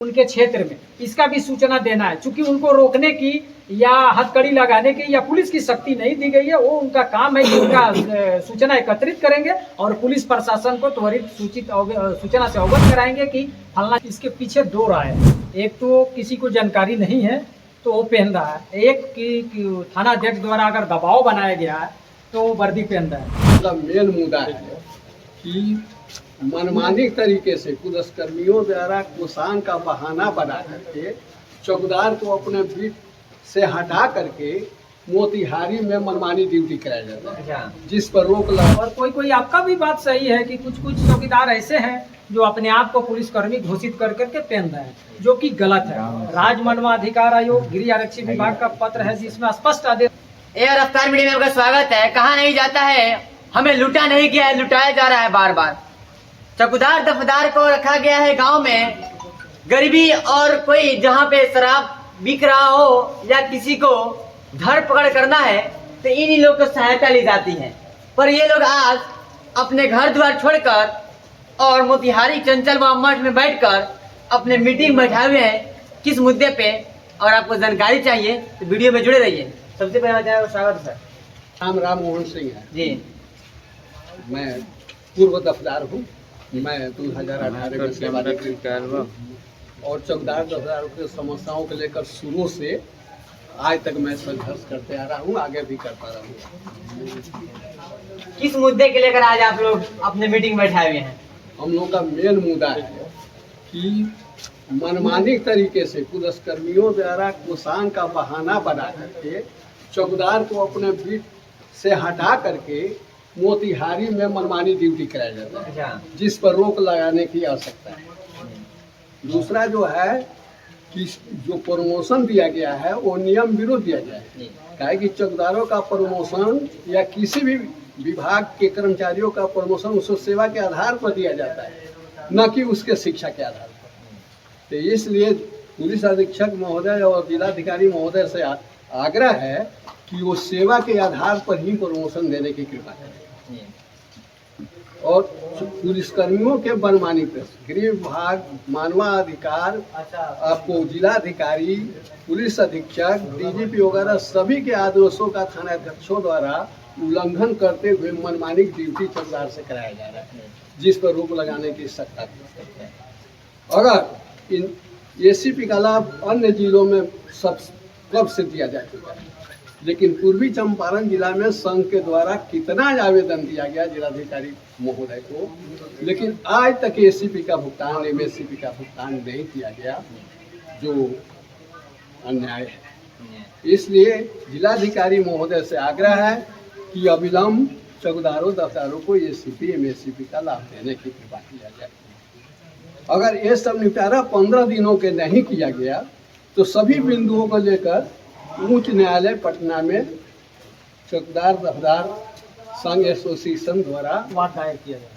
उनके क्षेत्र में इसका भी सूचना देना है। चूंकि उनको रोकने की या हथकड़ी लगाने की या पुलिस की शक्ति नहीं दी गई है, वो उनका काम है कि उनका सूचना एकत्रित करेंगे और पुलिस प्रशासन को त्वरित सूचना से अवगत कराएंगे कि फलना। इसके पीछे दो राय है, एक तो किसी को जानकारी नहीं है तो वो पहन रहा है, एक कि थाना अध्यक्ष द्वारा अगर दबाव बनाया गया है तो वो वर्दी पहन रहा है। मेन मुद्दा है कि मनमानी तरीके से पुलिसकर्मियों द्वारा कोषांग का बहाना बना करके चौकीदार को अपने बीट से हटा करके मोतिहारी में मनमानी ड्यूटी कराया जाता है, जिस पर रोक लगा। और कोई आपका भी बात सही है कि कुछ चौकीदार ऐसे हैं जो अपने आप को पुलिसकर्मी घोषित कर करके पहन रहे हैं, जो कि गलत है। राज्य मानवाधिकार आयोग गृह आरक्षी विभाग का पत्र है जिसमें स्पष्ट आदेश। रफ्तार मीडिया में आपका स्वागत है। कहा नहीं जाता है हमें लूटा नहीं गया है, लुटाया जा रहा है बार बार। चौकीदार दफदार को रखा गया है गांव में, गरीबी और कोई जहां पे शराब बिक रहा हो या किसी को धर पकड़ करना है तो इन्हीं लोग को सहायता ली जाती है। पर ये लोग आज अपने घर द्वार छोड़कर और मोतिहारी चंचल मठ में बैठकर अपने मीटिंग बैठाए हुए हैं। किस मुद्दे पे और आपको जानकारी चाहिए तो वीडियो में जुड़े रहिए। सबसे पहले स्वागत है सर। राम मोहन सिंह है जी। मैं पूर्व दफदार हूँ। मैं 2018 में सेवानिवृत्त और चौकीदार दफदार की समस्याओं को लेकर शुरू से आज तक मैं संघर्ष करते आ रहा हूँ, आगे भी करता रहूँगा। किस मुद्दे के लेकर आज आप लोग अपने मीटिंग बैठाए हुए हैं? हम लोग का मेन मुद्दा है कि मनमानी तरीके से पुलिसकर्मियों द्वारा कोषांग का बहाना बना करके चौकीदार को अपने बीट से हटा करके मोतिहारी में मनमानी ड्यूटी कराया जाता है, जिस पर रोक लगाने की आवश्यकता है। दूसरा जो है कि जो प्रमोशन दिया गया है वो नियम विरुद्ध दिया गया है। क्या कि चौकीदारों का प्रमोशन या किसी भी विभाग के कर्मचारियों का प्रमोशन उसको सेवा के आधार पर दिया जाता है, न कि उसके शिक्षा के आधार पर। तो इसलिए पुलिस अधीक्षक महोदय और जिलाधिकारी महोदय से आग्रह है कि वो सेवा के आधार पर ही प्रमोशन देने की कृपा करें। और पुलिसकर्मियों के मनमानी पर गृह विभाग, मानवाधिकार, आपको जिलाधिकारी, पुलिस अधीक्षक, डीजीपी वगैरह सभी के आदेशों का थाना अध्यक्षों द्वारा उल्लंघन करते हुए मनमानी ड्यूटी चौकीदार से कराया जा रहा है, जिस पर रोक लगाने की सख्त आवश्यकता है। अगर इन एसीपी का लाभ अन्य जिलों में सब कब से दिया जा चुका है, लेकिन पूर्वी चंपारण जिला में संघ के द्वारा कितना आवेदन दिया गया जिलाधिकारी महोदय को, लेकिन आज तक एसीपी का भुगतान, एमएससीपी का भुगतान नहीं किया गया, जो अन्याय है। इसलिए जिलाधिकारी महोदय से आग्रह है कि अविलंब चौकीदारों दफ्तारों को एसीपी एमएससीपी का लाभ देने की कृपा किया जाए। अगर ये सब निपटारा 15 दिनों के नहीं किया गया तो सभी बिंदुओं को लेकर उच्च न्यायालय पटना में चौकीदार दफदार संघ एसोसिएशन द्वारा दायर किया जाए,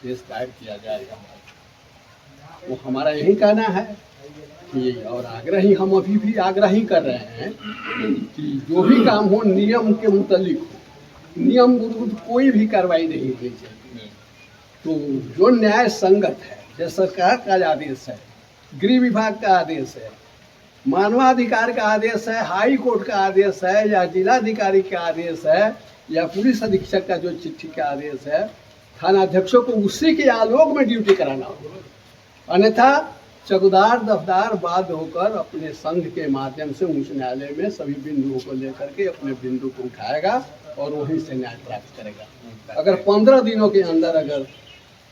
केस दायर किया जाएगा। वो हमारा यही कहना है कि, और आग्रह ही हम अभी भी आग्रह ही कर रहे हैं कि जो भी काम हो नियम के मुताबिक हो, नियम विरुद्ध कोई भी कार्रवाई नहीं होनी चाहिए। तो जो न्याय संगत है, जैसे सरकार का आदेश है, गृह विभाग का आदेश है, मानवाधिकार का आदेश है, हाई कोर्ट का आदेश है, या जिलाधिकारी का आदेश है, या पुलिस अधीक्षक का जो चिट्ठी का आदेश है, थाना अध्यक्षों को उसी के आलोक में ड्यूटी कराना होगा। अन्यथा चौकीदार दफदार बाध्य होकर अपने संघ के माध्यम से उच्च न्यायालय में सभी बिंदुओं को लेकर के अपने बिंदु को उठाएगा और वहीं से न्याय प्राप्त करेगा। अगर 15 दिनों के अंदर अगर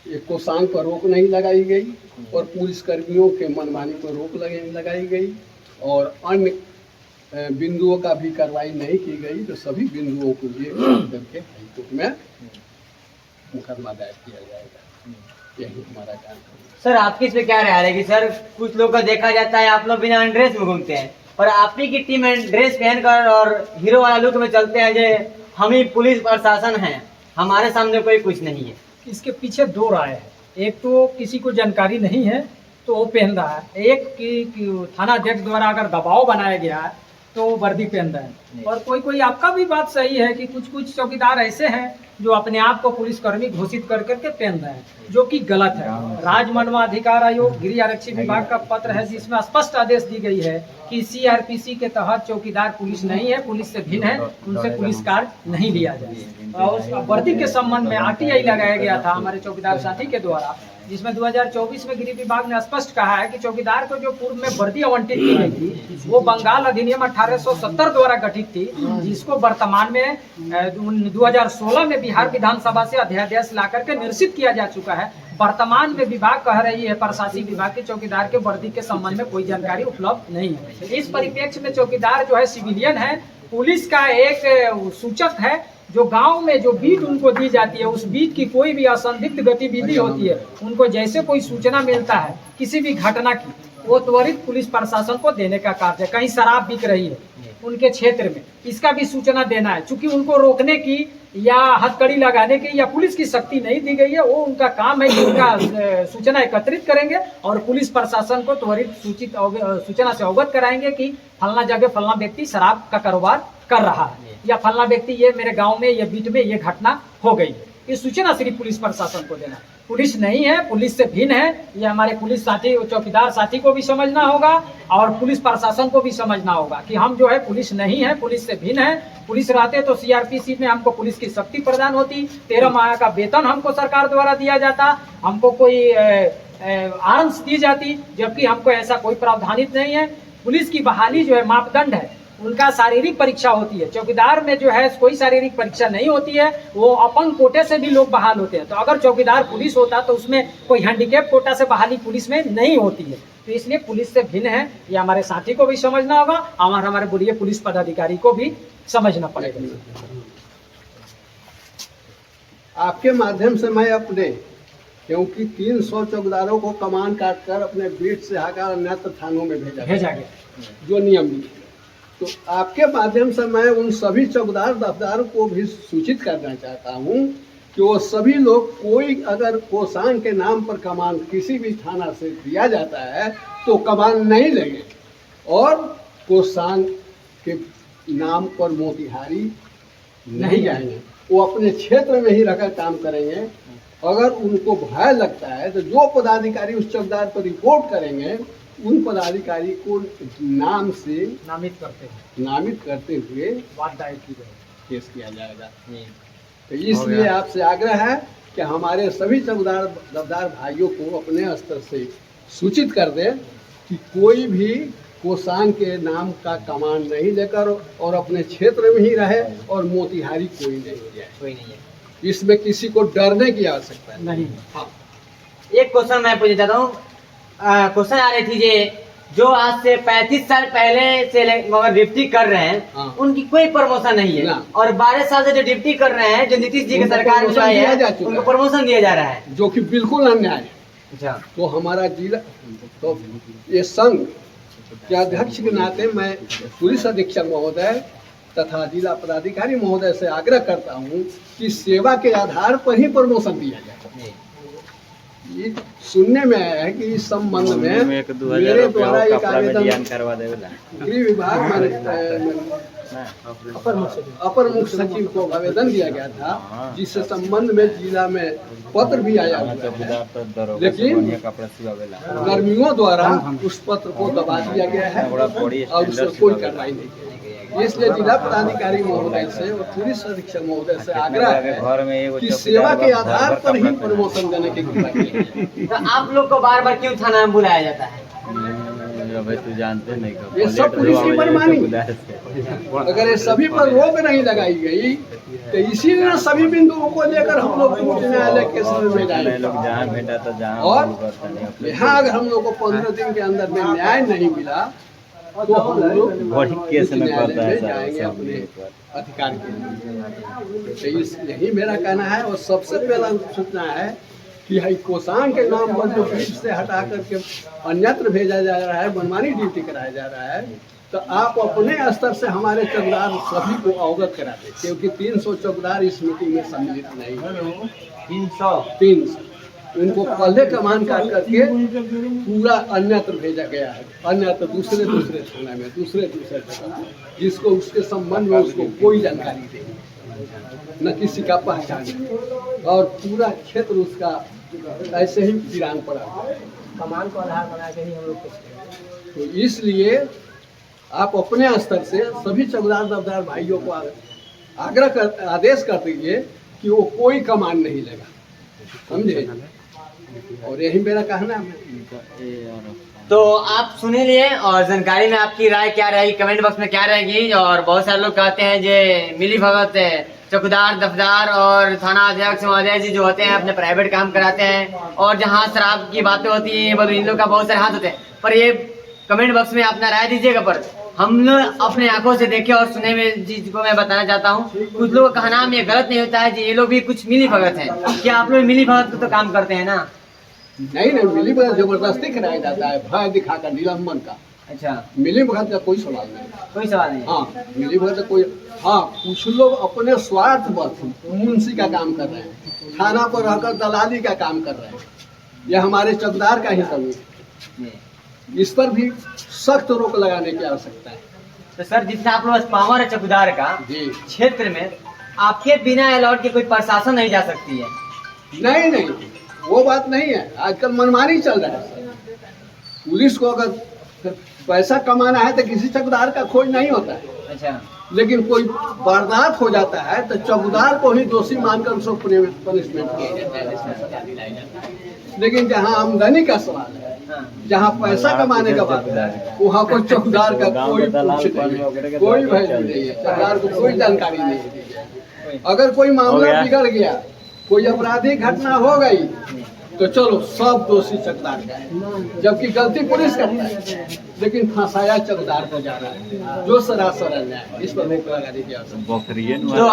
एक कोषांग पर रोक नहीं लगाई गई और पुलिसकर्मियों के मनमानी पर रोक लगाई गई और अन्य बिंदुओं का भी कार्रवाई नहीं की गई तो सभी बिंदुओं को लिए करके हाईकोर्ट में मुकदमा दायर किया जाएगा। यही हमारा काम है। सर आपकी इस पे क्या राय है कि सर कुछ लोग का देखा जाता है आप लोग बिना ड्रेस में घूमते हैं, पर आप ही की टीम में ड्रेस पहनकर और हीरो वाला लुक में चलते हैं, जो हम ही पुलिस प्रशासन हैं, हमारे सामने कोई कुछ नहीं है। इसके पीछे दो राय है, एक तो किसी को जानकारी नहीं है तो वो पहन रहा है, एक कि थाना अध्यक्ष द्वारा अगर दबाव बनाया गया है तो वो वर्दी पहन रहे हैं। और कोई कोई आपका भी बात सही है कि कुछ कुछ चौकीदार ऐसे हैं जो अपने आप को पुलिसकर्मी घोषित कर करके पहन रहे हैं, जो कि गलत है। राज्य मानवाधिकार आयोग गृह आरक्षी विभाग का पत्र है जिसमें स्पष्ट आदेश दी गई है कि सीआरपीसी के तहत चौकीदार पुलिस नहीं है, पुलिस से भिन्न है, उनसे पुलिस कार्य नहीं लिया जाए। और उस वर्दी के संबंध में आरटीआई लगाया गया था हमारे चौकीदार साथी के द्वारा, जिसमें 2024 में गृह विभाग ने स्पष्ट कहा है कि चौकीदार को जो पूर्व में वर्दी आवंटित की गई थी वो बंगाल अधिनियम 1870 द्वारा गठित थी, जिसको वर्तमान में 2016 में बिहार विधानसभा से अध्यादेश ला करके निरसित किया जा चुका है। वर्तमान में विभाग कह रही है, प्रशासनिक विभाग के चौकीदार के वर्दी के संबंध में कोई जानकारी उपलब्ध नहीं है। इस परिप्रेक्ष्य में चौकीदार जो है सिविलियन है, पुलिस का एक सूचक है। जो गांव में जो बीट उनको दी जाती है, उस बीट की कोई भी असंदिग्ध गतिविधि होती है, उनको जैसे कोई सूचना मिलता है किसी भी घटना की, वो त्वरित पुलिस प्रशासन को देने का कार्य है। कहीं शराब बिक रही है उनके क्षेत्र में, इसका भी सूचना देना है। चूंकि उनको रोकने की या हथकड़ी लगाने की या पुलिस की शक्ति नहीं दी गई है, वो उनका काम है कि उनका सूचना एकत्रित करेंगे और पुलिस प्रशासन को त्वरित सूचना से अवगत कराएंगे कि फलना जगह फलना व्यक्ति शराब का कारोबार कर रहा है या फलना व्यक्ति ये मेरे गांव में ये बीट में ये घटना हो गई है। ये सूचना सिर्फ पुलिस प्रशासन को देना। पुलिस नहीं है, पुलिस से भिन्न है, ये हमारे पुलिस साथी चौकीदार साथी को भी समझना होगा और पुलिस प्रशासन को भी समझना होगा कि हम जो है पुलिस नहीं है, पुलिस से भिन्न है। पुलिस रहते तो सीआरपीसी में हमको पुलिस की शक्ति प्रदान होती, 13 माह का वेतन हमको सरकार द्वारा दिया जाता, हमको कोई आर्म्स दी जाती, जबकि हमको ऐसा कोई प्रावधानित नहीं है। पुलिस की बहाली जो है मापदंड है, उनका शारीरिक परीक्षा होती है। चौकीदार में जो है कोई शारीरिक परीक्षा नहीं होती है, वो अपंग कोटे से भी लोग बहाल होते हैं। तो अगर चौकीदार पुलिस होता तो उसमें कोई हैंडीकैप कोटा से बहाली पुलिस में नहीं होती है। तो इसलिए पुलिस से भिन्न है, ये हमारे साथी को भी समझना होगा और हमारे वरीय पुलिस पदाधिकारी को भी समझना पड़ेगा। आपके माध्यम से मैं अपने, क्योंकि 300 चौकीदारों को कमान काट कर अपने बीट से हटाकर अन्यत्र थानों में भेजा गया जो नियम है, तो आपके माध्यम से मैं उन सभी चौकीदार दफ्तार को भी सूचित करना चाहता हूं कि वो सभी लोग, कोई अगर कोषांग के नाम पर कमान किसी भी थाना से दिया जाता है तो कमान नहीं लेंगे और कोषांग के नाम पर मोतिहारी नहीं जाएंगे, वो अपने क्षेत्र में ही रहकर काम करेंगे। अगर उनको भय लगता है तो जो पदाधिकारी उस चौकीदार पर रिपोर्ट करेंगे उन पदाधिकारी को नाम से नामित करते हुए बात दायर की जाए, केस किया जाएगा। तो इसलिए आपसे आग्रह है कि हमारे सभी चौकीदार दफ्तार भाइयों को अपने स्तर से सूचित कर दें कि कोई भी कोषांग के नाम का कमान नहीं लेकर और अपने क्षेत्र में ही रहे और मोतिहारी कोई नहीं है। इसमें किसी को डरने की आवश्यकता नहीं। हाँ, एक क्वेश्चन मैं पूछना चाहता हूँ। क्वेश्चन आ रही थी जो आज से 35 साल पहले से मगर ड्यूटी कर रहे हैं, हाँ। उनकी कोई प्रमोशन नहीं है ना। और 12 साल से जो ड्यूटी कर रहे हैं, जो नीतीश जी की सरकार में आई है, उनको प्रमोशन दिया जा रहा है, जो कि बिल्कुल अन्याय है। अच्छा, तो हमारा जिला, तो ये संघ के अध्यक्ष के नाते मैं पुलिस अधीक्षक महोदय तथा जिला पदाधिकारी महोदय से आग्रह करता हूँ कि सेवा के आधार पर ही प्रमोशन दिया जाए। ये सुनने में आया है कि इस संबंध में मेरे द्वारा एक आवेदन गृह विभाग अपर मुख्य सचिव को आवेदन दिया गया था, जिससे संबंध में जिला में पत्र भी आया हुआ है, लेकिन कर्मियों द्वारा उस पत्र को दबा दिया गया है और उससे कोई कार्रवाई नहीं की। इसलिए जिला पदाधिकारी महोदय से और पुलिस अधीक्षक महोदय से आग्रह है कि सेवा के आधार पर ही प्रमोशन देने की कृपा की। तो आप लोग को बार बार क्यों थाना में बुलाया जाता है? तू जानते नहीं, ये सब पुलिस की मनमानी। अगर ये सभी पर रोक नहीं लगाई गई तो इसीलिए सभी बिंदुओं को लेकर हम लोग उच्च न्यायालय के समय में जाएंगे और यहाँ अगर हम लोग को 15 दिन के अंदर में न्याय नहीं मिला तो हम लोग केस में पड़ता है जाएंगे अपने अधिकार के लिए। तो यही मेरा कहना है। और सबसे पहला सूचना है कि हाई कोषांग के नाम पर जो बीच से हटा करके अन्यत्र भेजा जा रहा है, मनमानी ड्यूटी कराया जा रहा है, तो आप अपने स्तर से हमारे चौकीदार सभी को अवगत करा दें, क्योंकि 300 चौकीदार इस मीटिंग में सम्मिलित नहीं है। 300 उनको पहले कमान काट करके पूरा अन्यत्र भेजा गया है, अन्यत्र दूसरे थाना में, दूसरे जगह, जिसको उसके संबंध में उसको कोई जानकारी नहीं, न किसी का पहचान है, और पूरा क्षेत्र उसका ऐसे ही वीरान पड़ा है। कमान को आधार बना के ही हम लोग तो इसलिए आप अपने स्तर से सभी चौकीदार दफ्तार भाइयों को आदेश कर दीजिए कि वो कोई कमान नहीं लेगा, समझे। और यही मेरा कहना है। तो आप सुने लिए, और जानकारी में आपकी राय क्या रहेगी कमेंट बॉक्स में क्या रहेगी। और बहुत सारे लोग कहते हैं जे मिली भगत चौकीदार दफ्तार और थाना अध्यक्ष महोदय जी जो होते हैं अपने प्राइवेट काम कराते हैं, और जहाँ शराब की बातें होती हैं इन लोग का बहुत सारे हाथ होते हैं। पर ये कमेंट बॉक्स में अपना राय दीजिएगा। पर हम लोग अपने आंखों से देखे और सुने में चीज को मैं बताना चाहता हूँ, कुछ लोगों का कहना ये गलत नहीं होता है जी, ये लोग भी कुछ मिली भगत है। क्या आप लोग मिली भगत को तो काम करते हैं ना? नहीं नहीं, मिली भगत जबरदस्ती कराया जाता है, भय दिखाकर निलंबन का। अच्छा, मिली भगत का कोई सवाल नहीं। कोई सवाल नहीं। हाँ, मिली भगत का कोई, हाँ कुछ लोग अपने स्वार्थ बस मुंशी का काम कर रहे हैं, थाना पर रहकर दलाली का काम कर रहे हैं, यह हमारे चौकीदार का ही समूह है। इस पर भी सख्त रोक लगाने की आवश्यकता है। तो सर जितना आप लोग पावर है चौकीदार का जी, क्षेत्र में, आपके बिना अलाउड के कोई प्रशासन नहीं जा सकती है? नहीं नहीं, वो बात नहीं है। आजकल मनमानी चल रहा है। पुलिस को अगर पैसा कमाना है तो किसी चौकीदार का खोज नहीं होता है। अच्छा, लेकिन कोई वारदात हो जाता है तो चौकीदार को ही दोषी मानकर उसको पनिशमेंट किया जाता है। लेकिन जहाँ आमदनी का सवाल है, जहाँ पैसा कमाने का बात है, वहाँ पर चौकीदार का कोई पूछ नहीं, कोई वैल्यू नहीं है, चौकीदार को कोई जानकारी नहीं है। अगर कोई मामला बिगड़ गया, कोई आपराधिक घटना हो गई, तो चलो सब दोषी चौकीदार का है, जबकि गलती पुलिस करता है, लेकिन फंसाया चौकीदार को जा रहा है, जो सरासर अन्याय है। इस पर रोक लगा दीजिए। बकरियन तो